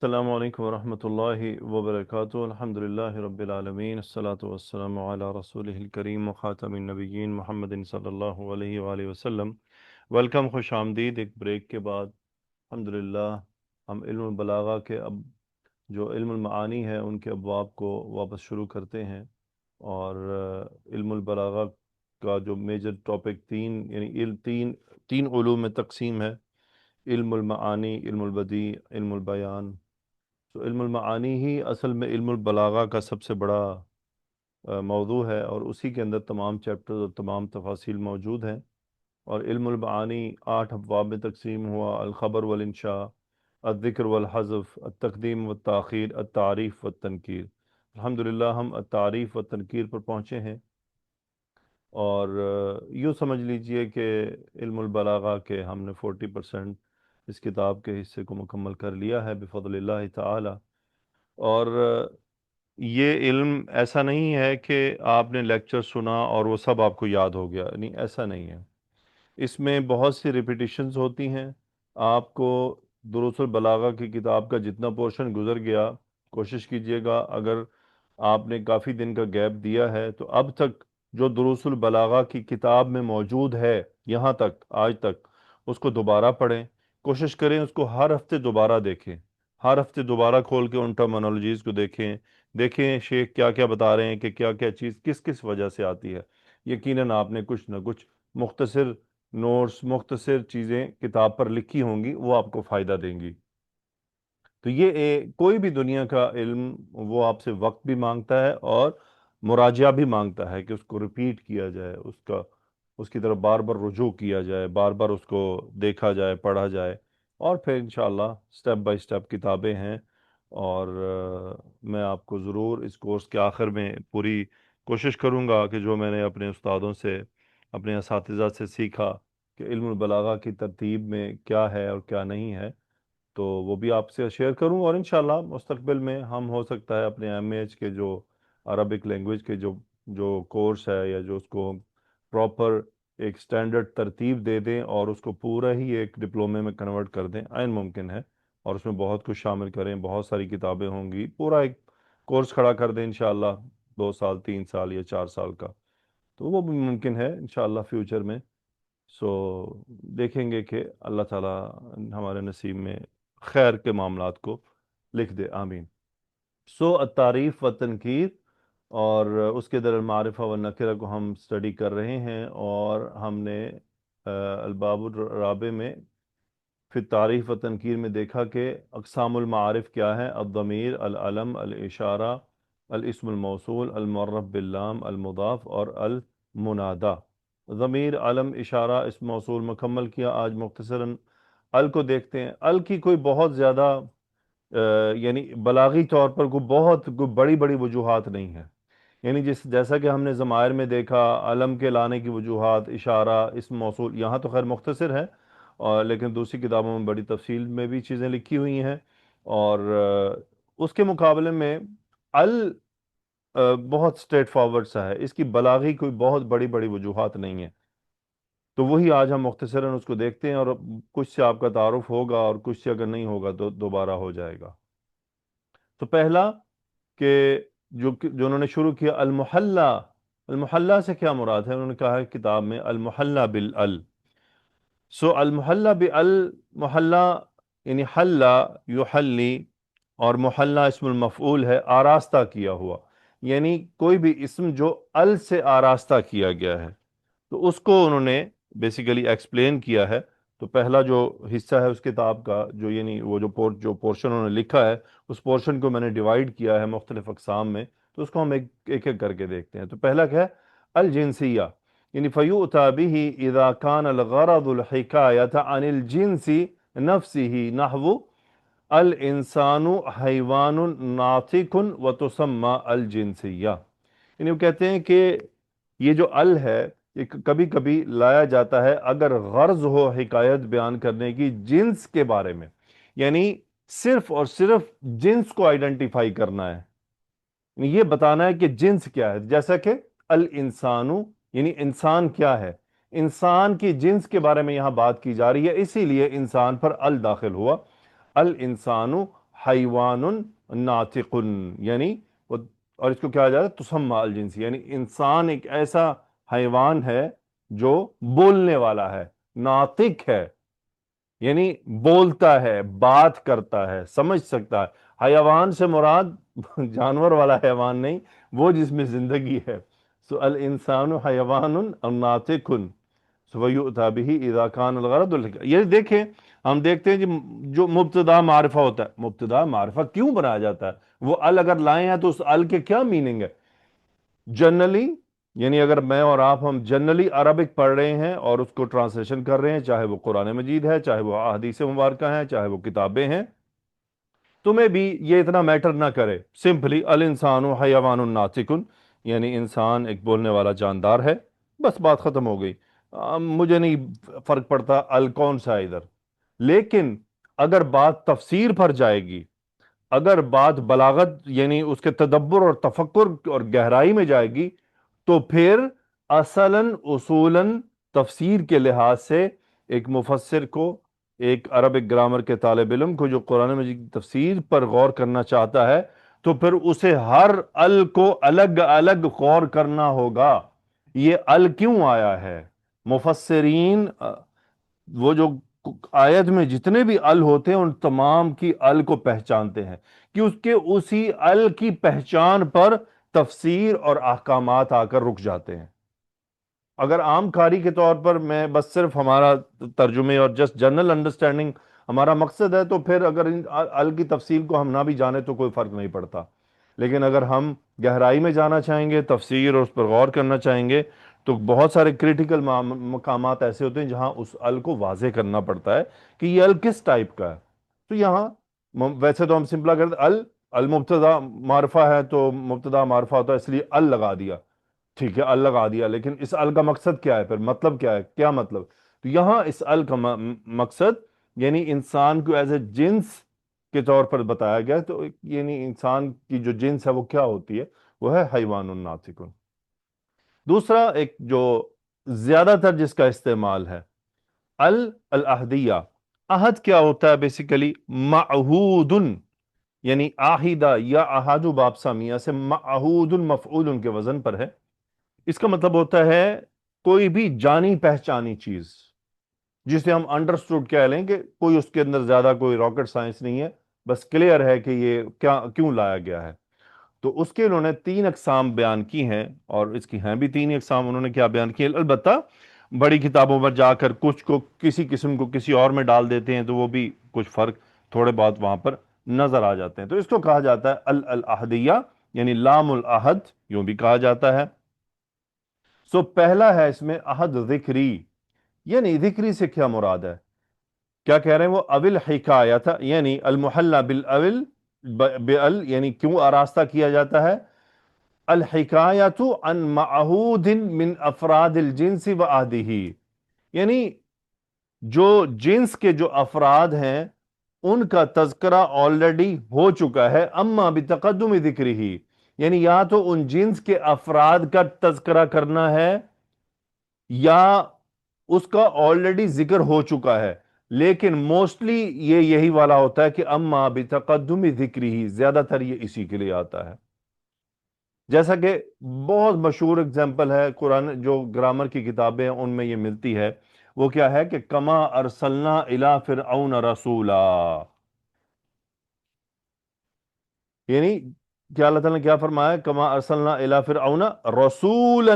السلام علیکم ورحمۃ اللہ وبرکاتہ الحمد للہ رب العالمین الصلاۃ والسلام علی رسولہ الکریم وخاتم النبیین محمد صلی اللہ علیہ وآلہ وسلم۔ ویلکم، خوش آمدید ایک بریک کے بعد۔ الحمد للہ ہم علم البلاغہ کے اب جو علم المعانی ہے ان کے ابواب کو واپس شروع کرتے ہیں، اور علم البلاغہ کا جو میجر ٹاپک تین علوم میں تقسیم ہے: علم المعانی، علم البدیع، علم البیان۔ تو علم المعانی ہی اصل میں علم البلاغہ کا سب سے بڑا موضوع ہے، اور اسی کے اندر تمام چیپٹرز اور تمام تفاصیل موجود ہیں۔ اور علم المعانی 8 ابواب میں تقسیم ہوا: الخبر والانشاء، الذکر والحذف، التقدیم والتاخیر، التعریف والتنکیر۔ الحمدللہ ہم التعریف والتنکیر پر پہنچے ہیں، اور یوں سمجھ لیجئے کہ علم البلاغہ کے ہم نے 40% اس کتاب کے حصے کو مکمل کر لیا ہے بفضل اللہ تعالی۔ اور یہ علم ایسا نہیں ہے کہ آپ نے لیکچر سنا اور وہ سب آپ کو یاد ہو گیا، نہیں، ایسا نہیں ہے۔ اس میں بہت سی ریپیٹیشنز ہوتی ہیں۔ آپ کو دروس البلاغہ کی کتاب کا جتنا پورشن گزر گیا، کوشش کیجئے گا اگر آپ نے کافی دن کا گیپ دیا ہے تو اب تک جو دروس البلاغہ کی کتاب میں موجود ہے یہاں تک آج تک، اس کو دوبارہ پڑھیں، کوشش کریں اس کو ہر ہفتے دوبارہ دیکھیں، ہر ہفتے دوبارہ کھول کے ان ٹرمینالوجیز کو دیکھیں شیخ کیا کیا بتا رہے ہیں کہ کیا کیا چیز کس کس وجہ سے آتی ہے۔ یقیناً آپ نے کچھ نہ کچھ مختصر نوٹس، مختصر چیزیں کتاب پر لکھی ہوں گی، وہ آپ کو فائدہ دیں گی۔ تو یہ کوئی بھی دنیا کا علم وہ آپ سے وقت بھی مانگتا ہے اور مراجعہ بھی مانگتا ہے کہ اس کو ریپیٹ کیا جائے، اس کی طرف بار بار رجوع کیا جائے، بار بار اس کو دیکھا جائے، پڑھا جائے، اور پھر انشاءاللہ سٹیپ بائی سٹیپ کتابیں ہیں۔ اور میں آپ کو ضرور اس کورس کے آخر میں پوری کوشش کروں گا کہ جو میں نے اپنے استادوں سے، اپنے اساتذہ سے سیکھا کہ علم البلاغہ کی ترتیب میں کیا ہے اور کیا نہیں ہے، تو وہ بھی آپ سے شیئر کروں۔ اور انشاءاللہ مستقبل میں ہم ہو سکتا ہے اپنے MAH کے جو عربک لینگویج کے جو کورس ہے، یا جو اس کو پراپر ایک سٹینڈرڈ ترتیب دے دیں اور اس کو پورا ہی ایک ڈپلومے میں کنورٹ کر دیں، عین ممکن ہے، اور اس میں بہت کچھ شامل کریں، بہت ساری کتابیں ہوں گی، پورا ایک کورس کھڑا کر دیں انشاءاللہ 2 سال، 3 سال یا 4 سال کا، تو وہ بھی ممکن ہے انشاءاللہ فیوچر میں۔ سو دیکھیں گے کہ اللہ تعالیٰ ہمارے نصیب میں خیر کے معاملات کو لکھ دے، آمین۔ سو التعریف و تنکیر، اور اس کے در المعرفہ و نکرہ کو ہم سٹڈی کر رہے ہیں، اور ہم نے الباب الرابع میں پھر تعریف و تنکیر میں دیکھا کہ اقسام المعارف کیا ہے: الضمیر، العلم، الاشارہ، الاسم الموصول، المعرف باللام، المضاف اور المنادہ۔ ضمیر، علم، اشارہ، اسم موصول مکمل کیا۔ آج مختصراً ال کو دیکھتے ہیں۔ ال کی کوئی بہت زیادہ یعنی بلاغی طور پر کوئی بڑی بڑی وجوہات نہیں ہے، یعنی جیسا کہ ہم نے ضمائر میں دیکھا، علم کے لانے کی وجوہات، اشارہ، اسم موصول، یہاں تو خیر مختصر ہے، اور لیکن دوسری کتابوں میں بڑی تفصیل میں بھی چیزیں لکھی ہوئی ہیں، اور اس کے مقابلے میں ال بہت سٹریٹ فارورڈ سا ہے، اس کی بلاغی کوئی بہت بڑی بڑی وجوہات نہیں ہیں۔ تو وہی آج ہم مختصراً اس کو دیکھتے ہیں، اور کچھ سے آپ کا تعارف ہوگا اور کچھ سے اگر نہیں ہوگا تو دوبارہ ہو جائے گا۔ تو پہلا کہ جو انہوں نے شروع کیا، المحلہ۔ المحلہ سے کیا مراد ہے؟ انہوں نے کہا ہے کتاب میں المحلہ بالال۔ سو المحلہ محلہ یعنی حلہ یحلی، اور محلہ اسم المفعول ہے، آراستہ کیا ہوا، یعنی کوئی بھی اسم جو ال سے آراستہ کیا گیا ہے، تو اس کو انہوں نے بیسیکلی ایکسپلین کیا ہے۔ تو پہلا جو حصہ ہے اس کتاب کا، جو یعنی وہ جو پورشن انہوں نے لکھا ہے، اس پورشن کو میں نے ڈیوائیڈ کیا ہے مختلف اقسام میں، تو اس کو ہم ایک ایک کر کے دیکھتے ہیں۔ تو پہلا کیا ہے؟ الجنسیہ، یعنی فیؤتى به اذا كان الغرض الحکایۃ عن الجنس نفسه نحو الانسان حیوان ناطق وتسمى الجنسیہ، یعنی وہ کہتے ہیں کہ یہ جو ال ہے یہ کبھی کبھی لایا جاتا ہے اگر غرض ہو حکایت بیان کرنے کی جنس کے بارے میں، یعنی صرف اور صرف جنس کو آئیڈینٹیفائی کرنا ہے، یعنی یہ بتانا ہے کہ جنس کیا ہے، جیسا کہ الانسانو یعنی انسان کیا ہے، انسان کی جنس کے بارے میں یہاں بات کی جا رہی ہے، اسی لیے انسان پر ال داخل ہوا۔ الانسانو حیوان ناطق، یعنی اور اس کو کیا جاتا ہے تسمى الجنسی، یعنی انسان ایک ایسا حیوان ہے جو بولنے والا ہے، ناطق ہے، یعنی بولتا ہے، بات کرتا ہے، سمجھ سکتا ہے۔ حیوان سے مراد جانور والا حیوان نہیں، وہ جس میں زندگی ہے۔ سو الانسان حیوان ناطق وَيُؤْتَى بِهِ إِذَا كَانَ الْغَرَضُ یہ دیکھیں، ہم دیکھتے ہیں کہ جو مبتدا معرفہ ہوتا ہے، مبتدا معرفہ کیوں بنایا جاتا ہے؟ وہ ال اگر لائے ہیں تو اس ال کے کیا میننگ ہے؟ جنرلی، یعنی اگر میں اور آپ ہم جنرلی عربک پڑھ رہے ہیں اور اس کو ٹرانسلیشن کر رہے ہیں، چاہے وہ قرآن مجید ہے، چاہے وہ احادیث مبارکہ ہیں، چاہے وہ کتابیں ہیں، تمہیں بھی یہ اتنا میٹر نہ کرے، سمپلی الانسان حیوان ناطق، یعنی انسان ایک بولنے والا جاندار ہے، بس بات ختم ہو گئی۔ مجھے نہیں فرق پڑتا ال کون سا ہے ادھر۔ لیکن اگر بات تفسیر پر جائے گی، اگر بات بلاغت یعنی اس کے تدبر اور تفکر اور گہرائی میں جائے گی، تو پھر اصلاً اصولاً تفسیر کے لحاظ سے ایک مفسر کو، ایک عربک گرامر کے طالب علم کو جو قرآن مجید کی تفسیر پر غور کرنا چاہتا ہے، تو پھر اسے ہر ال کو الگ الگ غور کرنا ہوگا۔ یہ ال کیوں آیا ہے؟ مفسرین وہ جو آیت میں جتنے بھی ال ہوتے ہیں ان تمام کی ال کو پہچانتے ہیں کہ اس کے اسی ال کی پہچان پر تفسیر اور احکامات آ کر رک جاتے ہیں۔ اگر عام قاری کے طور پر میں بس صرف ہمارا ترجمے اور جسٹ جنرل انڈرسٹینڈنگ ہمارا مقصد ہے، تو پھر اگر ان ال کی تفصیل کو ہم نہ بھی جانے تو کوئی فرق نہیں پڑتا۔ لیکن اگر ہم گہرائی میں جانا چاہیں گے، تفسیر اور اس پر غور کرنا چاہیں گے، تو بہت سارے کریٹیکل مقامات ایسے ہوتے ہیں جہاں اس ال کو واضح کرنا پڑتا ہے کہ یہ ال کس ٹائپ کا ہے۔ تو یہاں ویسے تو ہم سمپلا کرتے المبتدا معرفہ ہے تو مبتدا معرفہ ہوتا ہے، اس لیے ال لگا دیا، ٹھیک ہے ال لگا دیا، لیکن اس ال کا مقصد کیا ہے؟ پھر مطلب کیا ہے؟ کیا مطلب؟ تو یہاں اس ال کا مقصد یعنی انسان کو ایز اے جنس کے طور پر بتایا گیا، تو یعنی انسان کی جو جنس ہے وہ کیا ہوتی ہے؟ وہ ہے حیوان ناطق۔ دوسرا ایک جو زیادہ تر جس کا استعمال ہے العہدیہ۔ عہد کیا ہوتا ہے بیسیکلی؟ معہود، یعنی آہدہ یا احادو باب سامیہ سے معہود مفعول کے وزن پر ہے۔ اس کا مطلب ہوتا ہے کوئی بھی جانی پہچانی چیز، جسے ہم انڈرسٹوڈ کہہ لیں کہ کوئی اس کے اندر زیادہ کوئی راکٹ سائنس نہیں ہے، بس کلیئر ہے کہ یہ کیوں لایا گیا ہے۔ تو اس کے انہوں نے 3 اقسام بیان کی ہیں، اور اس کی ہیں بھی 3 اقسام۔ انہوں نے کیا بیان کی؟ البتہ بڑی کتابوں پر جا کر کچھ کو کسی قسم کو کسی اور میں ڈال دیتے ہیں، تو وہ بھی کچھ فرق تھوڑے بہت وہاں پر نظر آ جاتے ہیں۔ تو اس کو کہا جاتا ہے العہدیہ، یعنی لام العہد، یوں بھی کہا جاتا ہے۔ سو پہلا ہے اس میں عہد ذکری، یعنی ذکری سے کیا مراد ہے؟ کیا کہہ رہے ہیں وہ؟ اول حکایت، یعنی المحلہ بالاول بال، یعنی کیوں آراستہ کیا جاتا ہے؟ الحکایت عن معہود من افراد الجنس و عہدہ، یعنی جو جنس کے جو افراد ہیں ان کا تذکرہ آلریڈی ہو چکا ہے، اما بتقدم ذکرہ، یعنی یا تو ان جنس کے افراد کا تذکرہ کرنا ہے یا اس کا آلریڈی ذکر ہو چکا ہے، لیکن موسٹلی یہ یہی والا ہوتا ہے کہ اما بتقدم ذکرہ، زیادہ تر یہ اسی کے لیے آتا ہے۔ جیسا کہ بہت مشہور اگزامپل ہے، قرآن جو گرامر کی کتابیں ہیں ان میں یہ ملتی ہے، وہ کیا ہے کہ کما ارسلنا الی فرعون رسولا، یعنی کیا اللہ تعالیٰ نے کیا فرمایا؟ کما ارسلنا الی فرعون رسولا،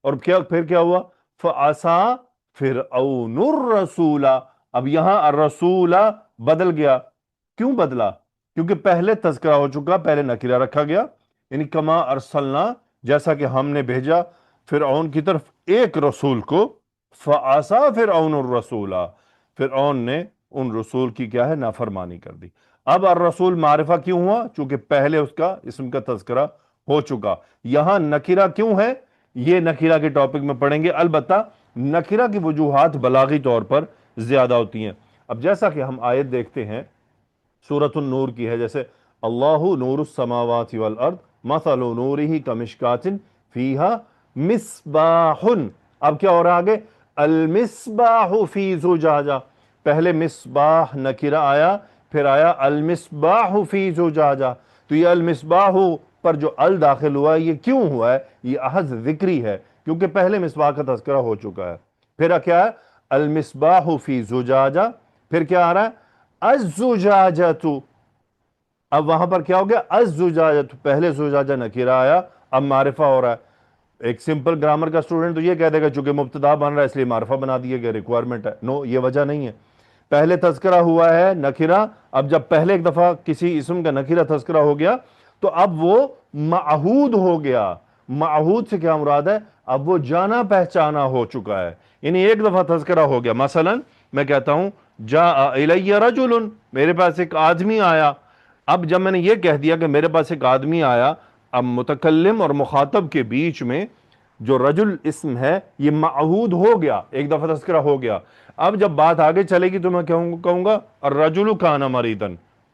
اور پھر کیا ہوا؟ فعصا فرعون الرسولا۔ اب یہاں الرسول بدل گیا، کیوں بدلا؟ کیونکہ پہلے تذکرہ ہو چکا، پہلے نکرہ رکھا گیا، یعنی کما ارسلنا، جیسا کہ ہم نے بھیجا فرعون کی طرف ایک رسول کو، فعصا فرعون الرسولا، فرعون نے ان رسول کی کیا ہے؟ نافرمانی کر دی۔ اب الرسول معرفہ کیوں ہوا؟ چونکہ پہلے اس کا اسم کا تذکرہ ہو چکا۔ یہاں نکرہ کیوں ہے؟ یہ نکرہ کے ٹاپک میں پڑھیں گے، البتہ نکرہ کی وجوہات بلاغی طور پر زیادہ ہوتی ہیں۔ اب جیسا کہ ہم آیت دیکھتے ہیں سورۃ النور کی ہے، جیسے اللہ نور السماوات والارض مثل نورہ کمشکات فیہا مصباح، اب کیا ہو رہا آگے؟ المصباح فی زجاجہ، پہلے مصباح نکرہ آیا، پھر آیا المصباح فی زجاجہ، تو یہ المصباح پر جو ال داخل ہوا ہے یہ کیوں ہوا ہے؟ یہ احد ذکری ہے کیونکہ پہلے مصباح کا تذکرہ ہو چکا ہے۔ پھر کیا ہے؟ المصباح فی زجاجہ، پھر کیا آ رہا ہے؟ الزجاجۃ، اب وہاں پر کیا ہو گیا؟ الزجاجۃ، پہلے زجاجہ نکرہ آیا، اب معرفہ ہو رہا ہے۔ ایک سمپل گرامر کا اسٹوڈنٹ تو یہ کہہ دے گا چونکہ مبتدا بن رہا ہے اس لیے معرفہ بنا دیا گیا، ریکوائرمنٹ ہے۔ نو، یہ وجہ نہیں ہے۔ پہلے تذکرہ ہوا ہے نکرہ، اب جب پہلے ایک دفعہ کسی اسم کا نکرہ تذکرہ ہو گیا تو اب وہ معہود ہو گیا۔ معہود سے کیا مراد ہے؟ اب وہ جانا پہچانا ہو چکا ہے، یعنی ایک دفعہ تذکرہ ہو گیا۔ مثلا میں کہتا ہوں جاء الی رجل، میرے پاس ایک آدمی آیا۔ اب جب میں نے یہ کہہ دیا کہ میرے پاس ایک آدمی آیا، اب متکلم اور مخاطب کے بیچ میں جو رجل اسم ہے یہ معہود ہو گیا، ایک دفعہ تذکرہ ہو گیا۔ اب جب بات آگے چلے گی تو میں کہوں گا الرجل کان مریضا،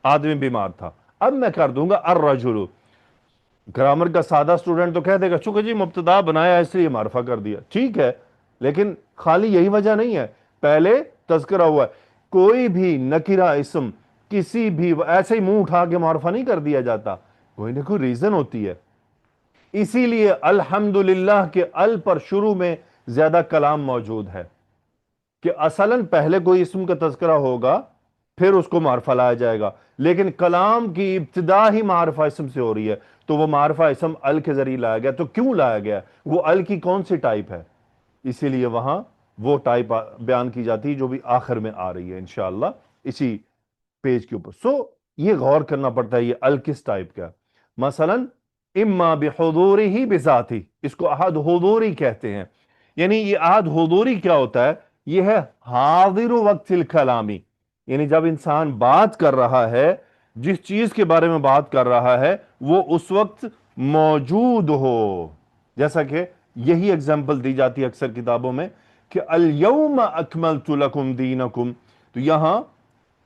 آدمی بیمار تھا، اب میں کر دوں گا الرجل۔ گرامر کا سادہ سٹوڈنٹ تو کہہ دے گا چونکہ جی مبتدا بنایا اس لیے معرفہ کر دیا، ٹھیک ہے، لیکن خالی یہی وجہ نہیں ہے، پہلے تذکرہ ہوا ہے۔ کوئی بھی نکرہ اسم کسی بھی ایسے ہی منہ اٹھا کے معرفہ نہیں کر دیا جاتا، کوئی نہ کوئی ریزن ہوتی ہے۔ اسی لیے الحمدللہ کے ال پر شروع میں زیادہ کلام موجود ہے کہ اصلاً پہلے کوئی اسم کا تذکرہ ہوگا پھر اس کو معرفہ لایا جائے گا، لیکن کلام کی ابتدا ہی معرفہ اسم سے ہو رہی ہے تو وہ معرفہ اسم ال کے ذریعے لایا گیا۔ تو کیوں لایا گیا؟ وہ ال کی کون سی ٹائپ ہے؟ اسی لیے وہاں وہ ٹائپ بیان کی جاتی ہے جو بھی آخر میں آ رہی ہے انشاءاللہ اسی پیج کے اوپر۔ سو یہ غور کرنا پڑتا ہے یہ ال کس ٹائپ کا۔ مثلا اما بحضورہ بذاتہ، اس کو احد حضوری کہتے ہیں، یعنی یہ احد حضوری کیا ہوتا ہے؟ یہ ہے حاضر وقت الکلامی، یعنی جب انسان بات کر رہا ہے، جس چیز کے بارے میں بات کر رہا ہے وہ اس وقت موجود ہو۔ جیسا کہ یہی اگزامپل دی جاتی ہے اکثر کتابوں میں کہ الیوم اکملت لکم دینکم، تو یہاں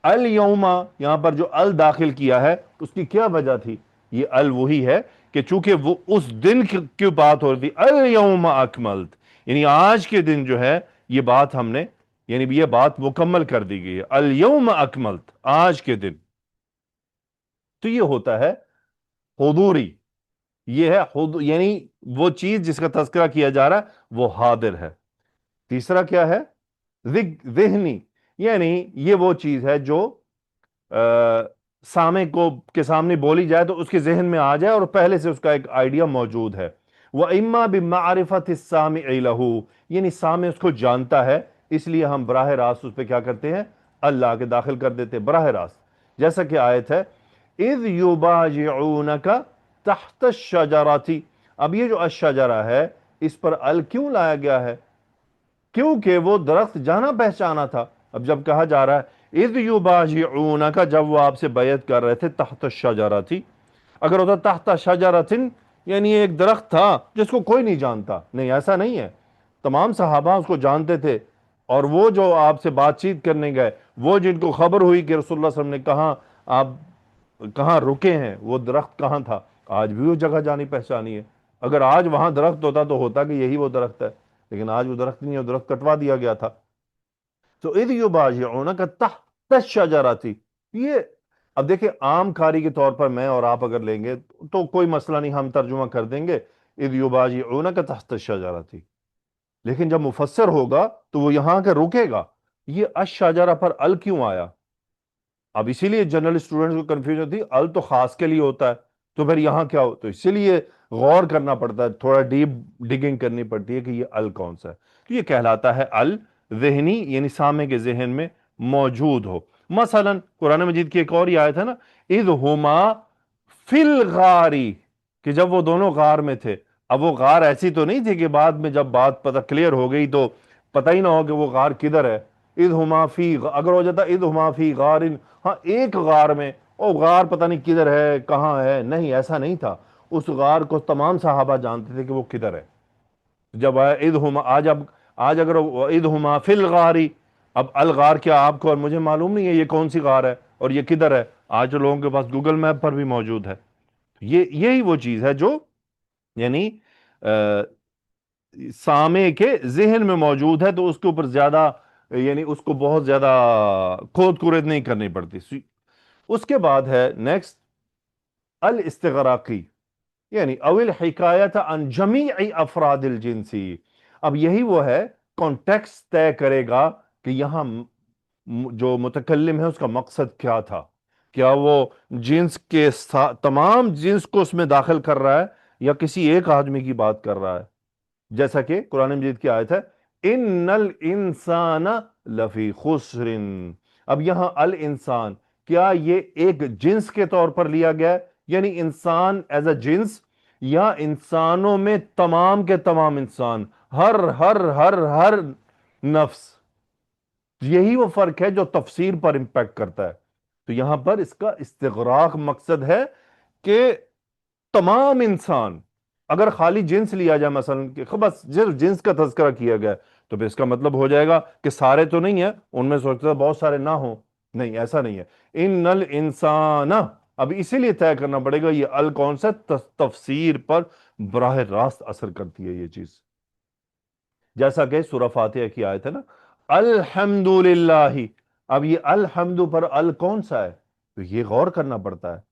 الیوم، یہاں پر جو ال داخل کیا ہے اس کی کیا وجہ تھی؟ یہ ال وہی ہے کہ چونکہ وہ اس دن کی بات ہو رہی تھی، الیوم اکملت، یعنی آج کے دن جو ہے یہ بات ہم نے، یعنی یہ بات مکمل کر دی گئی ہے، الیوم اکملت، آج کے دن۔ تو یہ ہوتا ہے حضوری، یہ ہے یعنی وہ چیز جس کا تذکرہ کیا جا رہا ہے وہ حاضر ہے۔ تیسرا کیا ہے؟ ذہنی، یعنی یہ وہ چیز ہے جو سامع کے سامنے بولی جائے تو اس کے ذہن میں آ جائے اور پہلے سے اس کا ایک آئیڈیا موجود ہے۔ وَإِمَّا بِمَعْرِفَةِ السَّامِعِ لَهُ، یعنی سامع اس کو جانتا ہے، اس لیے ہم براہ راست اس پہ کیا کرتے ہیں؟ اللہ کے داخل کر دیتے ہیں براہ راست، جیسا کہ آیت ہے اِذْ يُبَاجِعُونَكَ تَحْتَ الشَّجَرَةِ۔ اب یہ جو الشجرہ ہے اس پر ال کیوں لایا گیا ہے؟ کیونکہ وہ درخت جانا پہچانا تھا۔ اب جب کہا جا رہا ہے اِذْ يُبَاجِعُونَكَ، جب وہ آپ سے بیعت کر رہے تھے تحت الشجرةِ، اگر ہوتا تحت شجرةٍ یعنی ایک درخت تھا جس کو کوئی نہیں جانتا، نہیں ایسا نہیں ہے، تمام صحابہ اس کو جانتے تھے، اور وہ جو آپ سے بات چیت کرنے گئے، وہ جن کو خبر ہوئی کہ رسول اللہ صلی اللہ علیہ وسلم نے کہا آپ کہاں رکے ہیں، وہ درخت کہاں تھا، آج بھی وہ جگہ جانی پہچانی ہے۔ اگر آج وہاں درخت ہوتا تو ہوتا کہ یہی وہ درخت ہے، لیکن آج وہ درخت نہیں ہے، وہ درخت کٹوا دیا گیا تھا۔ تو اِذْ يُبَاجِعُونَكَ تَحْتَ الشَّجَرَةِ، یہ اب دیکھیں عام کاری کے طور پر میں اور آپ اگر لیں گے تو کوئی مسئلہ نہیں، ہم ترجمہ کر دیں گے اِذْ يُبَاجِعُونَكَ تَحْتَ الشَّجَرَةِ، لیکن جب مفسر ہوگا تو وہ یہاں کے رکے گا، یہ الشجرہ پر ال کیوں آیا؟ اب اسی لیے جنرل اسٹوڈنٹس کو کنفیوژن ہوتی ہے، ال تو خاص کے لیے ہوتا ہے تو پھر یہاں کیا ہو، تو اسی لیے غور کرنا پڑتا ہے، تھوڑا ڈیپ ڈگنگ کرنی پڑتی ہے کہ یہ ال کون سا ہے۔ تو یہ کہلاتا ہے ال ذہنی، یعنی سامع کے ذہن میں موجود ہو۔ مثلا قرآن مجید کی ایک اور آیت ہے نا، اذ ہما فی الغار، کہ جب وہ دونوں غار میں تھے۔ اب وہ غار ایسی تو نہیں تھی کہ بعد میں جب بات پتہ کلیئر ہو گئی تو پتہ ہی نہ ہو کہ وہ غار کدھر ہے۔ اذ ہما فی، اگر ہو جاتا اذ ہما فی غار، ہاں ایک غار میں، او غار پتہ نہیں کدھر ہے کہاں ہے، نہیں ایسا نہیں تھا، اس غار کو تمام صحابہ جانتے تھے کہ وہ کدھر ہے۔ جب آیا اذ ہما، آج اگر اذ ہما فی الغار، اب الغار کیا آپ کو اور مجھے معلوم نہیں ہے یہ کون سی غار ہے اور یہ کدھر ہے، آج جو لوگوں کے پاس گوگل میپ پر بھی موجود ہے۔ یہی وہ چیز ہے جو یعنی سامع کے ذہن میں موجود ہے، تو اس کے اوپر زیادہ یعنی اس کو بہت زیادہ کھود کرید نہیں کرنی پڑتی۔ اس کے بعد ہے نیکسٹ الاستغراقی، یعنی اول حکایت عن جمیع افراد الجنسی. اب یہی وہ ہے کانٹیکس طے کرے گا کہ یہاں جو متکلم ہے اس کا مقصد کیا تھا. کیا وہ جنس کے تمام جنس کو اس میں داخل کر رہا ہے یا کسی ایک آدمی کی بات کر رہا ہے؟ جیسا کہ قرآن مجید کی آیت ہے ان الانسان لفی خسر. اب یہاں الانسان کیا یہ ایک جنس کے طور پر لیا گیا ہے، یعنی انسان ایز اے جنس، یا انسانوں میں تمام کے تمام انسان، ہر ہر ہر ہر نفس؟ یہی وہ فرق ہے جو تفسیر پر امپیکٹ کرتا ہے. تو یہاں پر اس کا استغراق مقصد ہے کہ تمام انسان. اگر خالی جنس لیا جائے مثلا کہ بس جنس کا تذکرہ کیا گیا تو پھر اس کا مطلب ہو جائے گا کہ سارے تو نہیں ہیں، ان میں سوچتا بہت سارے نہ ہوں. نہیں، ایسا نہیں ہے. ان الانسان، اب اسی لیے طے کرنا پڑے گا یہ ال کون سا تفسیر پر براہ راست اثر کرتی ہے یہ چیز. جیسا کہ سورہ فاتحہ کی آیت ہے نا الحمدللہ. اب یہ الحمد پر ال کون سا ہے؟ تو یہ غور کرنا پڑتا ہے.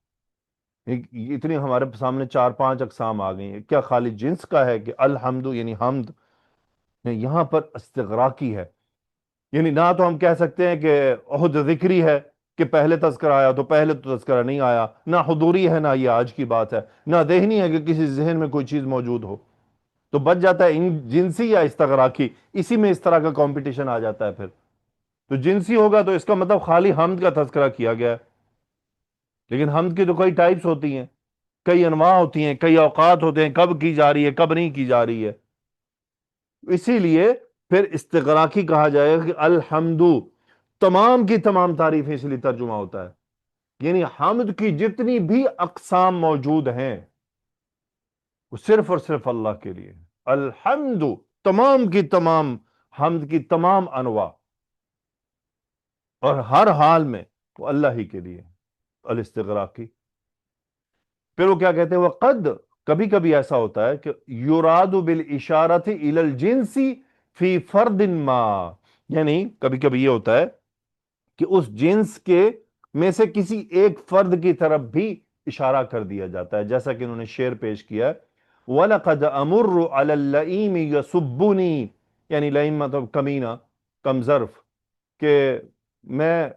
اتنی ہمارے سامنے 4-5 اقسام آ گئی ہیں، کیا خالی جنس کا ہے کہ الحمد یعنی حمد؟ نہیں، یہاں پر استغراقی ہے. یعنی نہ تو ہم کہہ سکتے ہیں کہ عہد ذکری ہے کہ پہلے تذکرہ آیا تو پہلے تو تذکرہ نہیں آیا، نہ حضوری ہے، نہ یہ آج کی بات ہے، نہ ذہنی ہے کہ کسی ذہن میں کوئی چیز موجود ہو. تو بچ جاتا ہے ان جنسی یا استغراقی، اسی میں اس طرح کا کمپٹیشن آ جاتا ہے. پھر تو جنسی ہوگا تو اس کا مطلب خالی حمد کا تذکرہ کیا گیا ہے. لیکن حمد کی تو کئی ٹائپس ہوتی ہیں، کئی انواع ہوتی ہیں، کئی اوقات ہوتے ہیں کب کی جا رہی ہے کب نہیں کی جا رہی ہے. اسی لیے پھر استغراقی کہا جائے گا کہ الحمد تمام کی تمام تعریفیں، اس لیے ترجمہ ہوتا ہے. یعنی حمد کی جتنی بھی اقسام موجود ہیں وہ صرف اور صرف اللہ کے لیے. الحمد تمام کی تمام حمد کی تمام انواع اور ہر حال میں وہ اللہ ہی کے لیے. الاستغراقی. پھر وہ کیا کہتے ہیں وقد، کبھی کبھی ایسا ہوتا ہے کہ یراد بالاشارۃ الی الجنس فی فرد ما، یعنی کبھی کبھی یہ ہوتا ہے کہ اس جنس کے میں سے کسی ایک فرد کی طرف بھی اشارہ کر دیا جاتا ہے، جیسا کہ انہوں نے شعر پیش کیا ہے وَلَقَدْ أَمُرُّ عَلَى اللَّئِيمِ يَسُبُّنِي، یعنی لئیم مطلب کمینہ، کم ظرف، کہ میں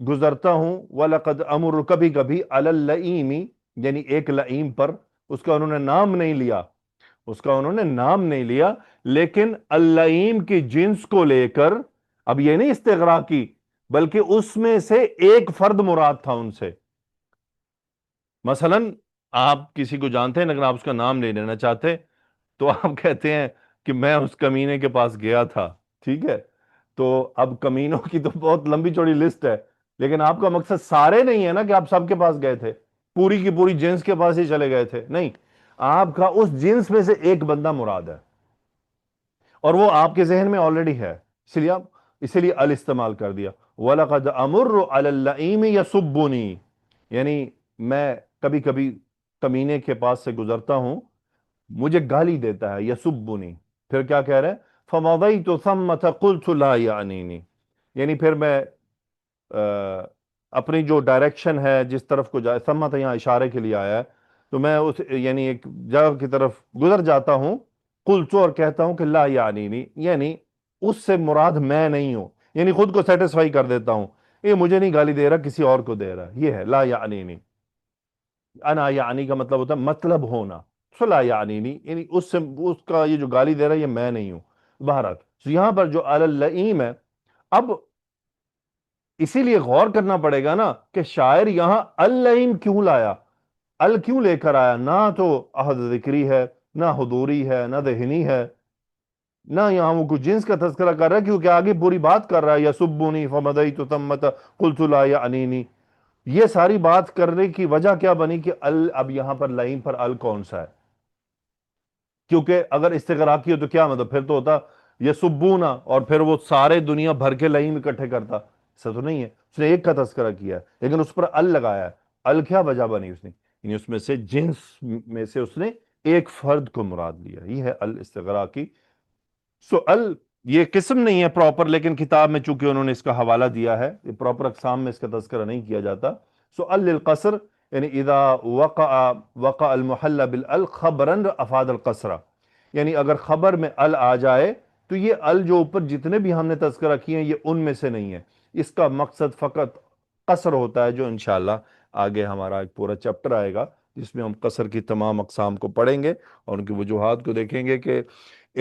گزرتا ہوں وَلَقَدْ أَمُرُّ کبھی کبھی عَلَى اللَّئِيمِ، یعنی ایک لئیم پر. اس کا انہوں نے نام نہیں لیا، اس کا انہوں نے نام نہیں لیا، لیکن اللئیم کی جنس کو لے کر اب یہ نہیں استغراقی بلکہ اس میں سے ایک فرد مراد تھا ان سے. مثلا آپ کسی کو جانتے ہیں لیکن آپ اس کا نام نہیں لینا چاہتے تو آپ کہتے ہیں کہ میں اس کمینے کے پاس گیا تھا. ٹھیک ہے، تو اب کمینوں کی تو بہت لمبی چوڑی لسٹ ہے، لیکن آپ کا مقصد سارے نہیں ہے نا کہ آپ سب کے پاس گئے تھے، پوری کی پوری جنس کے پاس ہی چلے گئے تھے. نہیں، آپ کا اس جنس میں سے ایک بندہ مراد ہے اور وہ آپ کے ذہن میں آلریڈی ہے، اسی لیے ال استعمال کر دیا. وَلَقَدْ أَمُرُّ عَلَى اللَّئِيمِ يَسُبُّنِي، یعنی میں کبھی کبھی کمینے کے پاس سے گزرتا ہوں، مجھے گالی دیتا ہے. یسبنی، پھر کیا کہہ رہے ہیں فَمَضَيْتُ ثَمَّةَ قُلْتُ لَا يَعْنِينِ، یعنی پھر میں اپنی جو ڈائریکشن ہے جس طرف کو جائے، ثمت یہاں اشارے کے لیے آیا ہے، تو میں اس یعنی ایک جگہ کی طرف گزر جاتا ہوں قلت، اور کہتا ہوں کہ لا یعنینی، یعنی اس سے مراد میں نہیں ہوں، یعنی خود کو سیٹسفائی کر دیتا ہوں یہ مجھے نہیں گالی دے رہا کسی اور کو دے رہا. یہ ہے لا یعنینی. انا یعنی کا مطلب ہوتا ہے مطلب ہونا، لا یعنینی یعنی اس سے اس کا یہ جو گالی دے رہا ہے یہ میں نہیں ہوں. بہرحال یہاں پر جو علی اللئیم ہے، اب اسی لیے غور کرنا پڑے گا نا کہ شاعر یہاں اللئیم کیوں لایا، ال کیوں لے کر آیا؟ نہ تو عہد ذکری ہے، نہ حضوری ہے، نہ ذہنی ہے، نہ یہاں وہ کچھ جنس کا تذکرہ کر رہا ہے، کیونکہ آگے پوری بات کر رہا ہے یسبنی فمضیت ثمۃ قلت لا یعنینی. یہ ساری بات کرنے کی وجہ کیا بنی کہ ال، اب یہاں پر لئیم پر ال کون سا ہے؟ کیونکہ اگر استغراقی ہو تو کیا مطلب، پھر تو ہوتا یسبونا اور پھر وہ سارے دنیا بھر کے لئیم اکٹھے کرتا. ایسا تو نہیں ہے، اس نے ایک کا تذکرہ کیا ہے لیکن اس پر ال لگایا ہے. ال کیا وجہ بنی اس نے؟ یعنی اس میں سے جنس میں سے اس نے ایک فرد کو مراد لیا. یہ ہے ال استغراقی. سو ال یہ قسم نہیں ہے پراپر، لیکن کتاب میں چونکہ انہوں نے اس کا حوالہ دیا ہے، یہ پراپر اقسام میں اس کا تذکرہ نہیں کیا جاتا. سو ال للقصر یعنی اذا وقع المحل بالال خبرا افاد القصرہ، یعنی اگر خبر میں ال آ جائے تو یہ ال جو اوپر جتنے بھی ہم نے تذکرہ کیے ہیں یہ ان میں سے نہیں ہے، اس کا مقصد فقط قصر ہوتا ہے، جو انشاءاللہ آگے ہمارا ایک پورا چیپٹر آئے گا جس میں ہم قصر کی تمام اقسام کو پڑھیں گے اور ان کی وجوہات کو دیکھیں گے کہ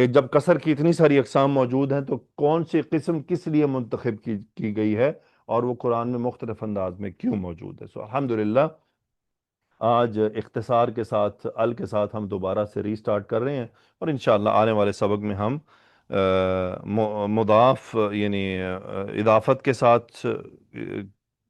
جب قصر کی اتنی ساری اقسام موجود ہیں تو کون سی قسم کس لیے منتخب کی گئی ہے اور وہ قرآن میں مختلف انداز میں کیوں موجود ہے۔ الحمدللہ آج اختصار کے ساتھ ال کے ساتھ ہم دوبارہ سے ری سٹارٹ کر رہے ہیں، اور انشاءاللہ آنے والے سبق میں ہم مضاف یعنی اضافت کے ساتھ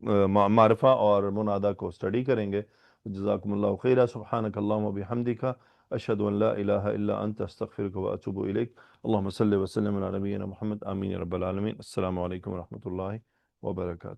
معرفہ اور منادہ کو سٹڈی کریں گے۔ جزاکم اللہ خیرہ، سبحانک اللہم و بحمدک، اشہد ان لا الہ الا انت، استغفرک و اتوب الیک۔ اللہم صلی وسلم علی نبینا محمد، آمین یا رب العالمین۔ السلام علیکم ورحمۃ اللہ وبرکاتہ۔